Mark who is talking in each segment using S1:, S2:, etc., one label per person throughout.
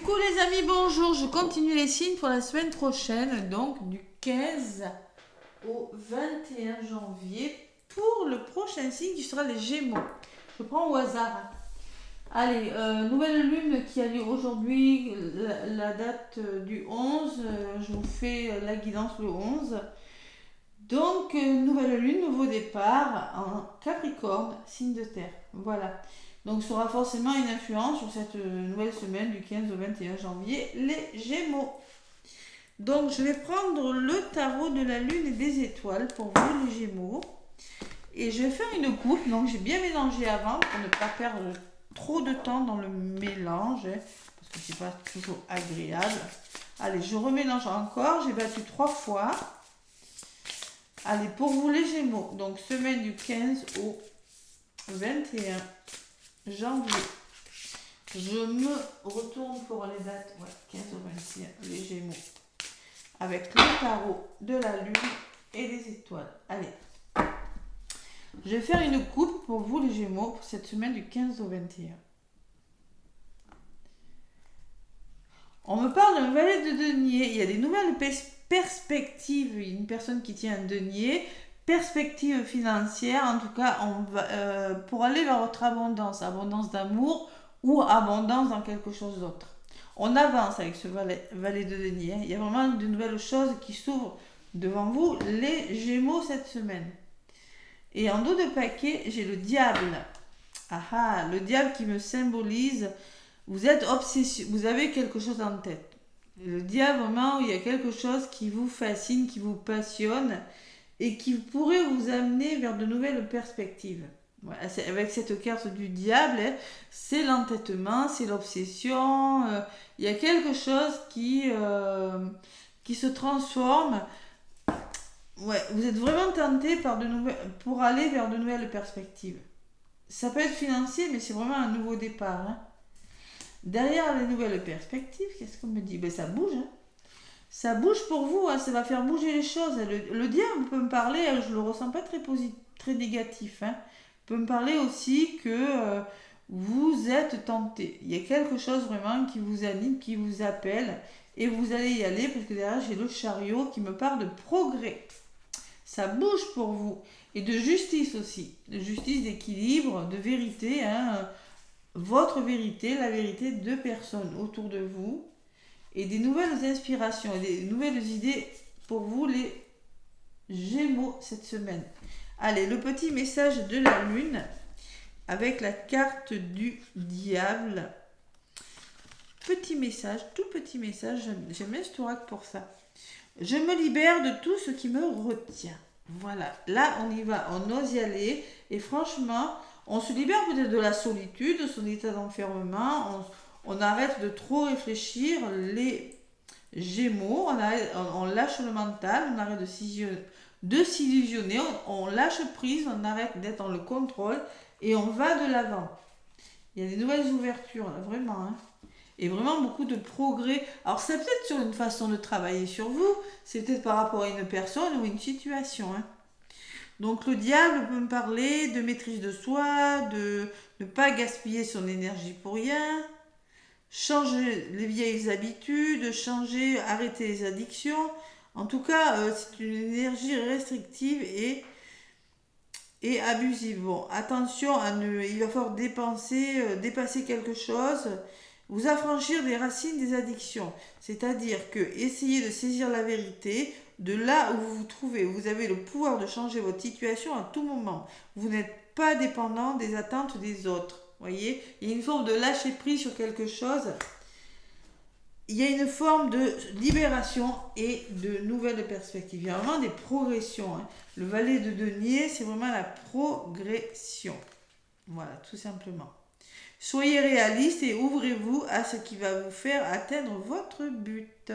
S1: coup les amis, bonjour, je continue les signes pour la semaine prochaine, donc du 15 au 21 janvier, pour le prochain signe qui sera les Gémeaux. Je prends au hasard. Allez, nouvelle lune qui a lieu aujourd'hui, la date du 11, je vous fais la guidance le 11. Donc, nouvelle lune, nouveau départ en Capricorne, signe de terre. Voilà. Donc, ça aura forcément une influence sur cette nouvelle semaine du 15 au 21 janvier, les Gémeaux. Donc, je vais prendre le tarot de la lune et des étoiles pour vous, les Gémeaux. Et je vais faire une coupe. Donc, j'ai bien mélangé avant pour ne pas perdre trop de temps dans le mélange, parce que c'est pas toujours agréable. Allez, je remélange encore. J'ai battu 3 fois. Allez, pour vous les Gémeaux, donc semaine du 15 au 21 janvier. Je me retourne pour les dates, 15 au 21, les Gémeaux. Avec le tarot de la lune et des étoiles. Allez. Je vais faire une coupe pour vous les Gémeaux pour cette semaine du 15 au 21. On me parle d'un valet de denier. Il y a des nouvelles perspectives. Il y a une personne qui tient un denier. Perspective financière, en tout cas, on va, pour aller vers votre abondance. Abondance d'amour ou abondance dans quelque chose d'autre. On avance avec ce valet de denier. Il y a vraiment de nouvelles choses qui s'ouvrent devant vous, les Gémeaux, cette semaine. Et en dos de paquet, j'ai le diable. Ah, le diable qui me symbolise. Vous êtes obsessionné, vous avez quelque chose en tête. Le diable, vraiment, il y a quelque chose qui vous fascine, qui vous passionne et qui pourrait vous amener vers de nouvelles perspectives. Voilà, avec cette carte du diable, c'est l'entêtement, c'est l'obsession. Il y a quelque chose qui se transforme. Ouais, vous êtes vraiment tenté pour aller vers de nouvelles perspectives. Ça peut être financier, mais c'est vraiment un nouveau départ. Hein. Derrière les nouvelles perspectives, qu'est-ce qu'on me dit? Ça bouge. Hein. Ça bouge pour vous, hein. Ça va faire bouger les choses. Le diable peut me parler, je ne le ressens pas très négatif. Hein. Il peut me parler aussi que vous êtes tenté. Il y a quelque chose vraiment qui vous anime, qui vous appelle. Et vous allez y aller, parce que derrière, j'ai le chariot qui me parle de progrès. Ça bouge pour vous. Et de justice aussi. De justice, d'équilibre, de vérité. Hein. Votre vérité, la vérité de personnes autour de vous. Et des nouvelles inspirations, des nouvelles idées pour vous, les Gémeaux, cette semaine. Allez, le petit message de la lune avec la carte du diable. Petit message, tout petit message, j'aime bien ce oracle pour ça. Je me libère de tout ce qui me retient. Voilà, là on y va, on ose y aller. Et franchement, on se libère peut-être de la solitude, de son état d'enfermement. On arrête de trop réfléchir, les Gémeaux, on lâche le mental, on arrête de s'illusionner, on lâche prise, on arrête d'être dans le contrôle et on va de l'avant. Il y a des nouvelles ouvertures, là, vraiment. Hein. Et vraiment beaucoup de progrès. Alors c'est peut-être sur une façon de travailler sur vous, c'est peut-être par rapport à une personne ou une situation. Hein. Donc le diable peut me parler de maîtrise de soi, de ne pas gaspiller son énergie pour rien, changer les vieilles habitudes, arrêter les addictions. En tout cas, c'est une énergie restrictive et abusive. Bon, attention, il va falloir dépasser quelque chose, vous affranchir des racines des addictions. C'est-à-dire que essayez de saisir la vérité de là où vous vous trouvez. Vous avez le pouvoir de changer votre situation à tout moment. Vous n'êtes pas dépendant des attentes des autres. Voyez, il y a une forme de lâcher prise sur quelque chose. Il y a une forme de libération et de nouvelles perspectives. Il y a vraiment des progressions. Hein. Le valet de denier, c'est vraiment la progression. Voilà, tout simplement. Soyez réaliste et ouvrez-vous à ce qui va vous faire atteindre votre but.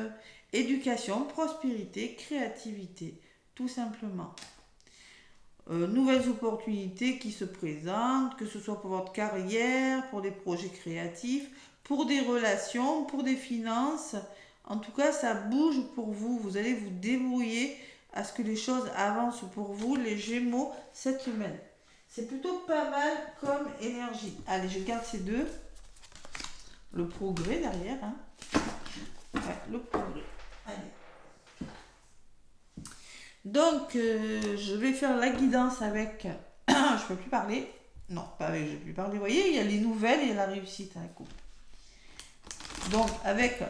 S1: Éducation, prospérité, créativité, tout simplement. Nouvelles opportunités qui se présentent, que ce soit pour votre carrière, pour des projets créatifs, pour des relations, pour des finances. En tout cas, ça bouge pour vous. Vous allez vous débrouiller à ce que les choses avancent pour vous, les Gémeaux, cette semaine. C'est plutôt pas mal comme énergie. Allez, je garde ces deux. Le progrès derrière. Hein. Ouais, le progrès. Allez. Donc, je vais faire la guidance avec... je peux plus parler. Non, pas avec je peux plus parler. Vous voyez, il y a les nouvelles et la réussite à la coupe. Donc, avec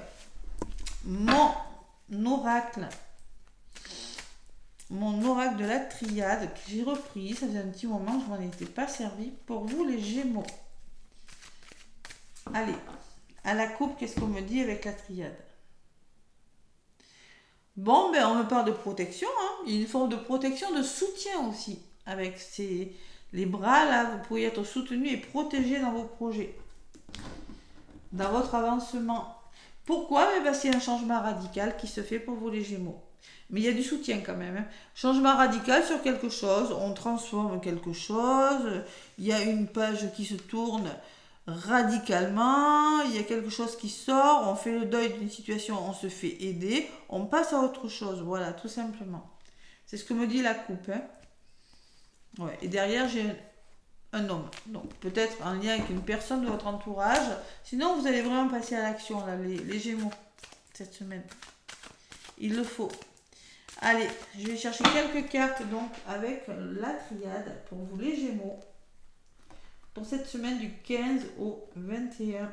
S1: mon oracle de la triade que j'ai repris, ça faisait un petit moment que je m'en étais pas servi. Pour vous, les Gémeaux. Allez, à la coupe, qu'est-ce qu'on me dit avec la triade? Bon, ben on me parle de protection, hein. Il y a une forme de protection, de soutien aussi. Avec les bras, là, vous pourriez être soutenu et protégé dans vos projets. Dans votre avancement. Pourquoi? Parce qu'il y a un changement radical qui se fait pour vous les Gémeaux. Mais il y a du soutien quand même. Hein. Changement radical sur quelque chose, on transforme quelque chose, il y a une page qui se tourne radicalement, il y a quelque chose qui sort, on fait le deuil d'une situation, on se fait aider, on passe à autre chose, voilà, tout simplement. C'est ce que me dit la coupe. Hein. Ouais. Et derrière, j'ai un homme. Donc peut-être en lien avec une personne de votre entourage. Sinon, vous allez vraiment passer à l'action, là, les Gémeaux, cette semaine. Il le faut. Allez, je vais chercher quelques cartes donc avec la triade pour vous les Gémeaux. Pour cette semaine du 15 au 21.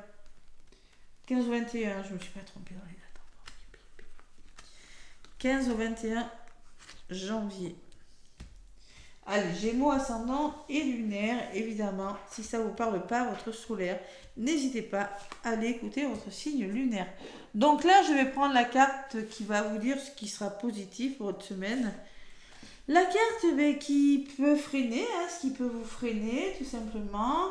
S1: 15 au 21, je ne me suis pas trompée dans les dates. 15 au 21 janvier. Allez, Gémeaux ascendant et lunaire, évidemment, si ça ne vous parle pas, votre solaire, n'hésitez pas à aller écouter votre signe lunaire. Donc là, je vais prendre la carte qui va vous dire ce qui sera positif pour votre semaine. La carte qui peut freiner, hein, ce qui peut vous freiner, tout simplement.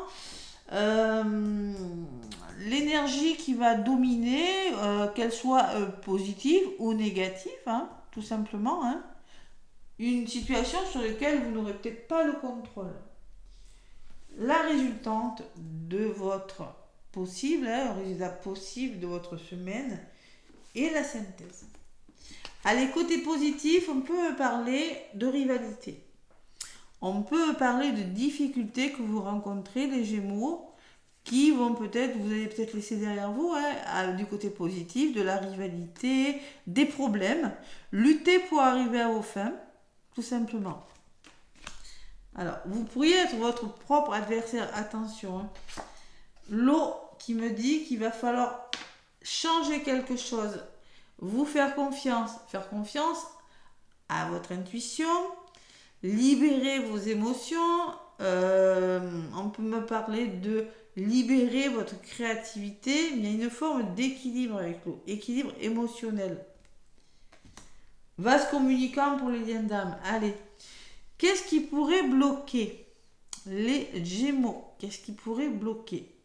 S1: L'énergie qui va dominer, qu'elle soit positive ou négative, hein, tout simplement, hein. Une situation sur laquelle vous n'aurez peut-être pas le contrôle. La résultante de votre possible, hein, le résultat possible de votre semaine et la synthèse. Allez, côté positif, on peut parler de rivalité. On peut parler de difficultés que vous rencontrez, les Gémeaux, qui vont peut-être, vous allez peut-être laisser derrière vous, hein, du côté positif, de la rivalité, des problèmes. Lutter pour arriver à vos fins. Tout simplement. Alors, vous pourriez être votre propre adversaire. Attention. Hein. L'eau qui me dit qu'il va falloir changer quelque chose. Vous faire confiance. Faire confiance à votre intuition. Libérer vos émotions. On peut me parler de libérer votre créativité. Il y a une forme d'équilibre avec l'eau. Équilibre émotionnel. Vase communicant pour les liens d'âme. Allez. Qu'est-ce qui pourrait bloquer les Gémeaux? Qu'est-ce qui pourrait bloquer?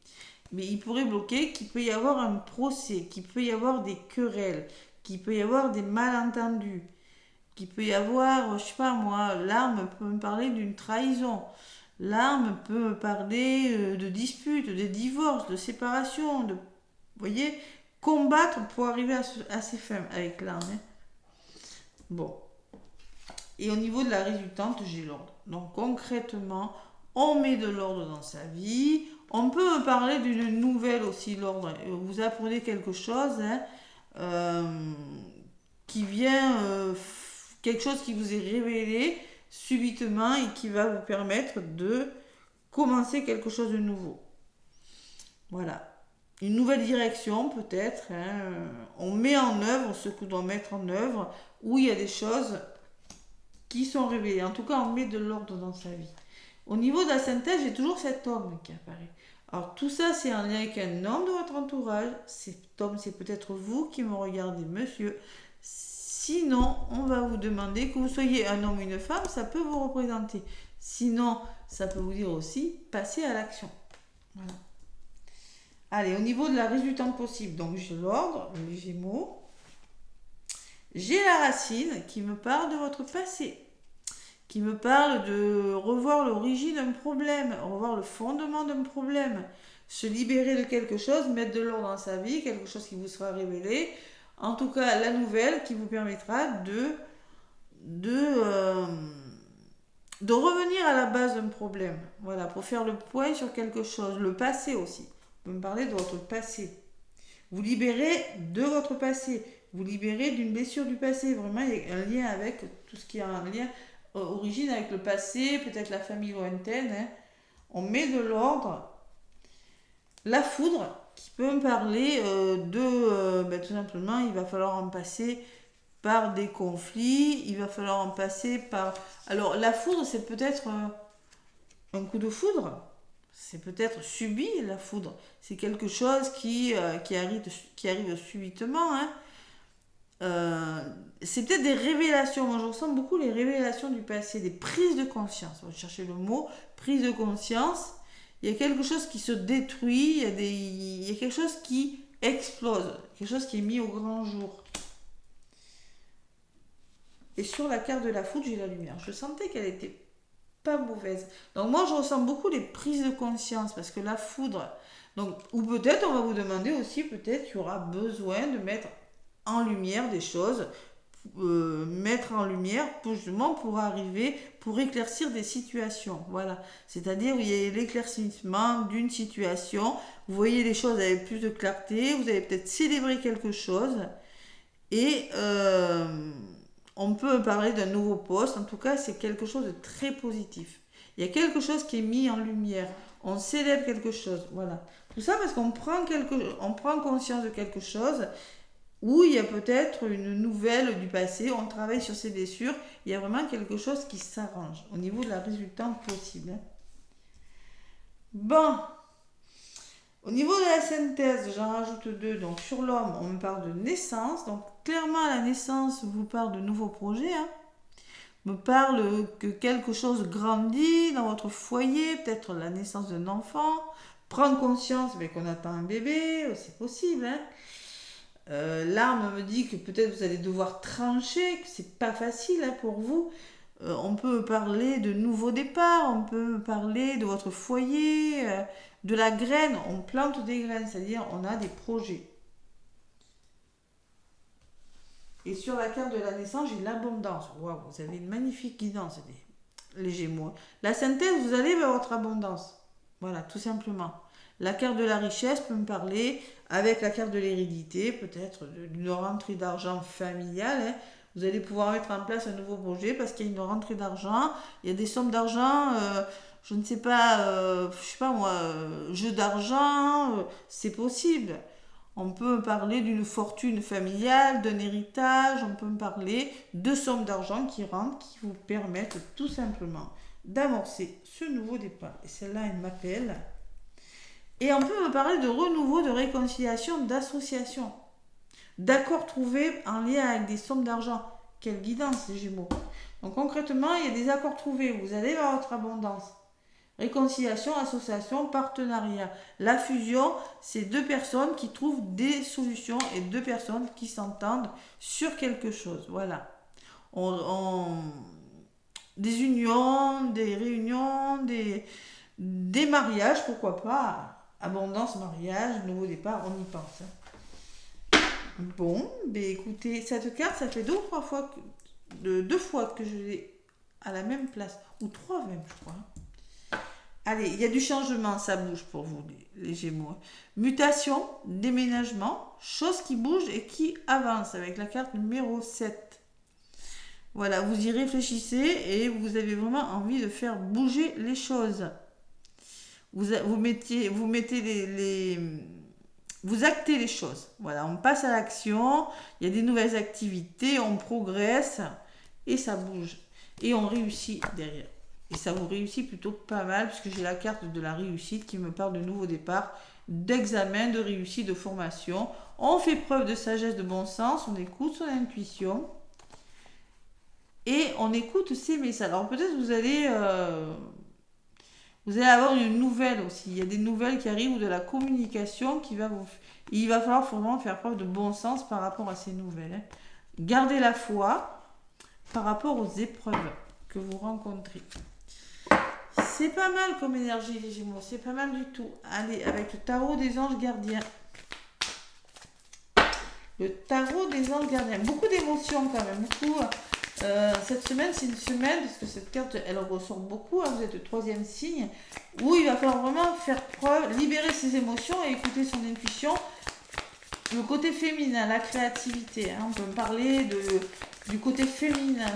S1: Mais il pourrait bloquer qu'il peut y avoir un procès, qu'il peut y avoir des querelles, qu'il peut y avoir des malentendus, qu'il peut y avoir, je sais pas moi, l'arme peut me parler d'une trahison. L'arme peut me parler de disputes, de divorces, de séparation, de, vous voyez, combattre pour arriver à ses fins avec l'arme. Hein. Bon. Et au niveau de la résultante, j'ai l'ordre. Donc concrètement, on met de l'ordre dans sa vie. On peut parler d'une nouvelle aussi, l'ordre. Vous apprenez quelque chose qui vient, quelque chose qui vous est révélé subitement et qui va vous permettre de commencer quelque chose de nouveau. Voilà. Une nouvelle direction peut-être. Hein. On met en œuvre ce qu'on doit mettre en œuvre, où il y a des choses qui sont révélées. En tout cas, on met de l'ordre dans sa vie. Au niveau de la synthèse, j'ai toujours cet homme qui apparaît. Alors tout ça, c'est en lien avec un homme de votre entourage. Cet homme, c'est peut-être vous qui me regardez, monsieur. Sinon, on va vous demander que vous soyez un homme ou une femme, ça peut vous représenter. Sinon, ça peut vous dire aussi, passez à l'action. Voilà. Allez, au niveau de la résultante possible, donc j'ai l'ordre, les Gémeaux. J'ai la racine qui me parle de votre passé, qui me parle de revoir l'origine d'un problème, revoir le fondement d'un problème, se libérer de quelque chose, mettre de l'ordre dans sa vie, quelque chose qui vous sera révélé. En tout cas, la nouvelle qui vous permettra de revenir à la base d'un problème. Voilà, pour faire le point sur quelque chose. Le passé aussi. Vous me parlez de votre passé. Vous libérez de votre passé. Vous libérez d'une blessure du passé. Vraiment, il y a un lien avec tout ce qui a un lien, origine avec le passé, peut-être la famille lointaine. Hein. On met de l'ordre. La foudre, qui peut me parler tout simplement, il va falloir en passer par des conflits, il va falloir en passer par... Alors, la foudre, c'est peut-être un coup de foudre, c'est peut-être subi, la foudre. C'est quelque chose qui arrive subitement. Hein. C'est peut-être des révélations. Moi, je ressens beaucoup les révélations du passé, des prises de conscience. On va chercher le mot, prise de conscience. Il y a quelque chose qui se détruit, il y a quelque chose qui explose, quelque chose qui est mis au grand jour. Et sur la carte de la foudre, j'ai la lumière. Je sentais qu'elle était pas mauvaise. Donc moi, je ressens beaucoup les prises de conscience, parce que la foudre... Donc, ou peut-être, on va vous demander aussi, peut-être qu'il y aura besoin de mettre en lumière des choses, mettre en lumière justement pour arriver, pour éclaircir des situations. Voilà. C'est-à-dire, il y a l'éclaircissement d'une situation, vous voyez les choses avec plus de clarté, vous allez peut-être célébrer quelque chose, et on peut parler d'un nouveau poste. En tout cas, c'est quelque chose de très positif. Il y a quelque chose qui est mis en lumière. On célèbre quelque chose. Voilà. Tout ça parce qu'on prend conscience de quelque chose où il y a peut-être une nouvelle du passé. On travaille sur ses blessures. Il y a vraiment quelque chose qui s'arrange au niveau de la résultante possible. Bon. Au niveau de la synthèse, j'en rajoute 2. Donc, sur l'homme, on me parle de naissance. Donc, clairement, la naissance vous parle de nouveaux projets. Hein. Me parle que quelque chose grandit dans votre foyer, peut-être la naissance d'un enfant. Prendre conscience qu'on attend un bébé, c'est possible. Hein. L'arme me dit que peut-être vous allez devoir trancher, que c'est pas facile hein, pour vous. On peut parler de nouveaux départs, on peut parler de votre foyer, de la graine. On plante des graines, c'est-à-dire on a des projets. Et sur la carte de la naissance, j'ai l'abondance. Waouh, vous avez une magnifique guidance, les Gémeaux. La synthèse, vous allez vers votre abondance. Voilà, tout simplement. La carte de la richesse peut me parler avec la carte de l'hérédité, peut-être d'une rentrée d'argent familiale. Hein. Vous allez pouvoir mettre en place un nouveau projet parce qu'il y a une rentrée d'argent. Il y a des sommes d'argent, je ne sais pas moi, jeu d'argent, c'est possible. On peut me parler d'une fortune familiale, d'un héritage, on peut me parler de sommes d'argent qui rentrent, qui vous permettent tout simplement d'amorcer ce nouveau départ. Et celle-là, elle m'appelle. Et on peut me parler de renouveau, de réconciliation, d'association, d'accords trouvés en lien avec des sommes d'argent. Quelle guidance, les Gémeaux. Donc concrètement, il y a des accords trouvés, vous allez vers votre abondance. Réconciliation, association, partenariat. La fusion, c'est deux personnes qui trouvent des solutions et deux personnes qui s'entendent sur quelque chose. Voilà. Des unions, des réunions, des mariages, pourquoi pas. Abondance, mariage, nouveau départ, on y pense. Bon, écoutez, cette carte, ça fait deux fois que je l'ai à la même place. Ou 3 même, je crois. Allez, il y a du changement, ça bouge pour vous, les Gémeaux. Mutation, déménagement, choses qui bougent et qui avancent avec la carte numéro 7. Voilà, vous y réfléchissez et vous avez vraiment envie de faire bouger les choses. Vous actez les choses. Voilà, on passe à l'action, il y a des nouvelles activités, on progresse et ça bouge. Et on réussit derrière. Et ça vous réussit plutôt pas mal, puisque j'ai la carte de la réussite qui me parle de nouveau départ, d'examen, de réussite, de formation. On fait preuve de sagesse, de bon sens, on écoute son intuition et on écoute ses messages. Alors peut-être vous allez avoir une nouvelle aussi. Il y a des nouvelles qui arrivent ou de la communication qui va vous... Il va falloir vraiment faire preuve de bon sens par rapport à ces nouvelles. Hein. Gardez la foi par rapport aux épreuves que vous rencontrez. C'est pas mal comme énergie, les Gémeaux. C'est pas mal du tout. Allez, avec le tarot des anges gardiens. Le tarot des anges gardiens. Beaucoup d'émotions quand même. Beaucoup. Cette semaine, c'est une semaine, parce que cette carte, elle ressort beaucoup. Hein, vous êtes le 3e signe. Où il va falloir vraiment faire preuve, libérer ses émotions et écouter son intuition. le côté féminin, la créativité. Hein. On peut parler du côté féminin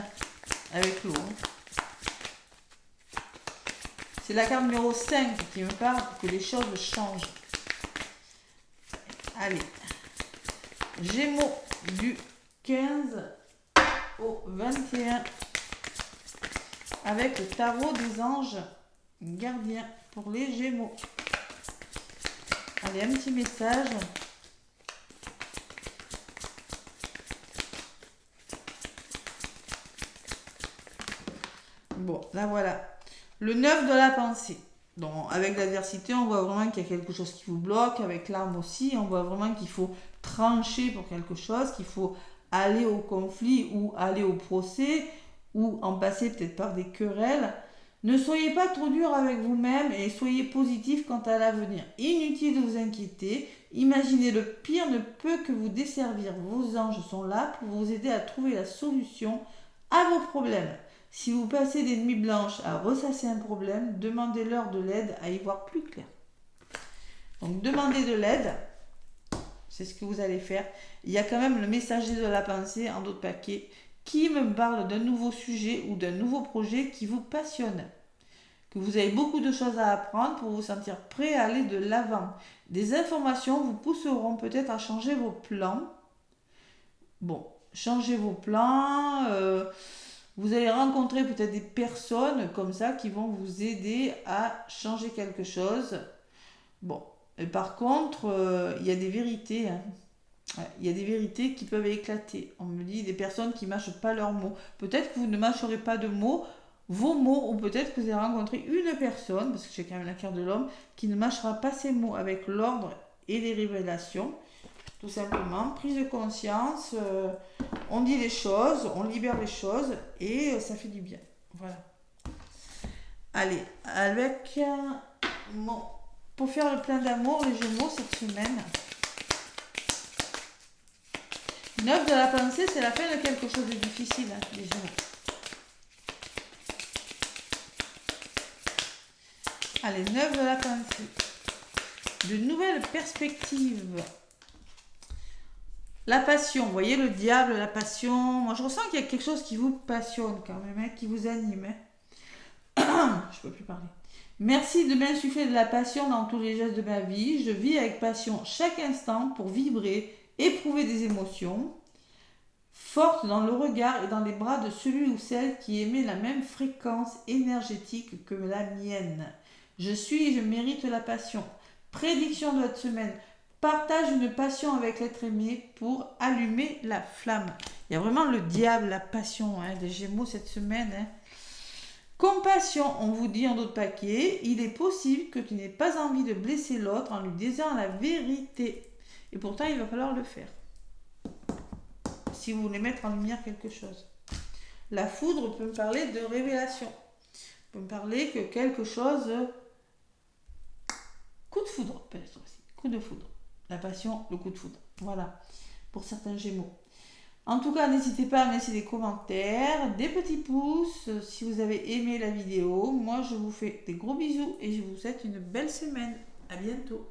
S1: avec l'eau. Hein. C'est la carte numéro 5 qui me parle que les choses changent. Allez. Gémeaux du 15 au 21 avec le tarot des anges gardiens pour les Gémeaux. Allez, un petit message. Bon, là voilà. Le 9 de la pensée. Donc, avec l'adversité, on voit vraiment qu'il y a quelque chose qui vous bloque. Avec l'âme aussi, on voit vraiment qu'il faut trancher pour quelque chose, qu'il faut aller au conflit ou aller au procès ou en passer peut-être par des querelles. Ne soyez pas trop dur avec vous-même et soyez positif quant à l'avenir. Inutile de vous inquiéter. Imaginez le pire ne peut que vous desservir. Vos anges sont là pour vous aider à trouver la solution à vos problèmes. Si vous passez des nuits blanches à ressasser un problème, demandez-leur de l'aide à y voir plus clair. Donc demandez de l'aide, c'est ce que vous allez faire. Il y a quand même le messager de la pensée en d'autres paquets qui me parle d'un nouveau sujet ou d'un nouveau projet qui vous passionne. Que vous avez beaucoup de choses à apprendre pour vous sentir prêt à aller de l'avant. Des informations vous pousseront peut-être à changer vos plans. Bon, changez vos plans. Vous allez rencontrer peut-être des personnes comme ça qui vont vous aider à changer quelque chose. Bon, et par contre, il y a des vérités. Hein. Ouais, il y a des vérités qui peuvent éclater. On me dit des personnes qui ne mâchent pas leurs mots. Peut-être que vous ne mâcherez pas de mots, vos mots, ou peut-être que vous allez rencontrer une personne, parce que j'ai quand même la carte de l'homme, qui ne mâchera pas ses mots avec l'ordre et les révélations. Tout simplement, prise de conscience, on dit les choses, on libère les choses et ça fait du bien. Voilà. Allez, avec pour faire le plein d'amour, les Gémeaux cette semaine. 9 de la pensée, c'est la fin de quelque chose de difficile, hein, les Gémeaux. Allez, 9 de la pensée. De nouvelles perspectives. La passion, vous voyez le diable, la passion. Moi, je ressens qu'il y a quelque chose qui vous passionne quand même, hein, qui vous anime. Hein. Je peux plus parler. Merci de m'insuffler de la passion dans tous les gestes de ma vie. Je vis avec passion chaque instant pour vibrer, éprouver des émotions fortes dans le regard et dans les bras de celui ou celle qui émet la même fréquence énergétique que la mienne. Je mérite la passion. Prédiction de votre semaine. Partage une passion avec l'être aimé pour allumer la flamme. Il y a vraiment le diable, la passion des Gémeaux cette semaine. Hein. Compassion, on vous dit en d'autres paquets, il est possible que tu n'aies pas envie de blesser l'autre en lui disant la vérité. Et pourtant, il va falloir le faire. Si vous voulez mettre en lumière quelque chose. La foudre peut me parler de révélation. Peut me parler que quelque chose... Coup de foudre, peut-être aussi. Coup de foudre. La passion, le coup de foudre. Voilà, pour certains Gémeaux. En tout cas, n'hésitez pas à me laisser des commentaires, des petits pouces si vous avez aimé la vidéo. Moi, je vous fais des gros bisous et je vous souhaite une belle semaine. À bientôt.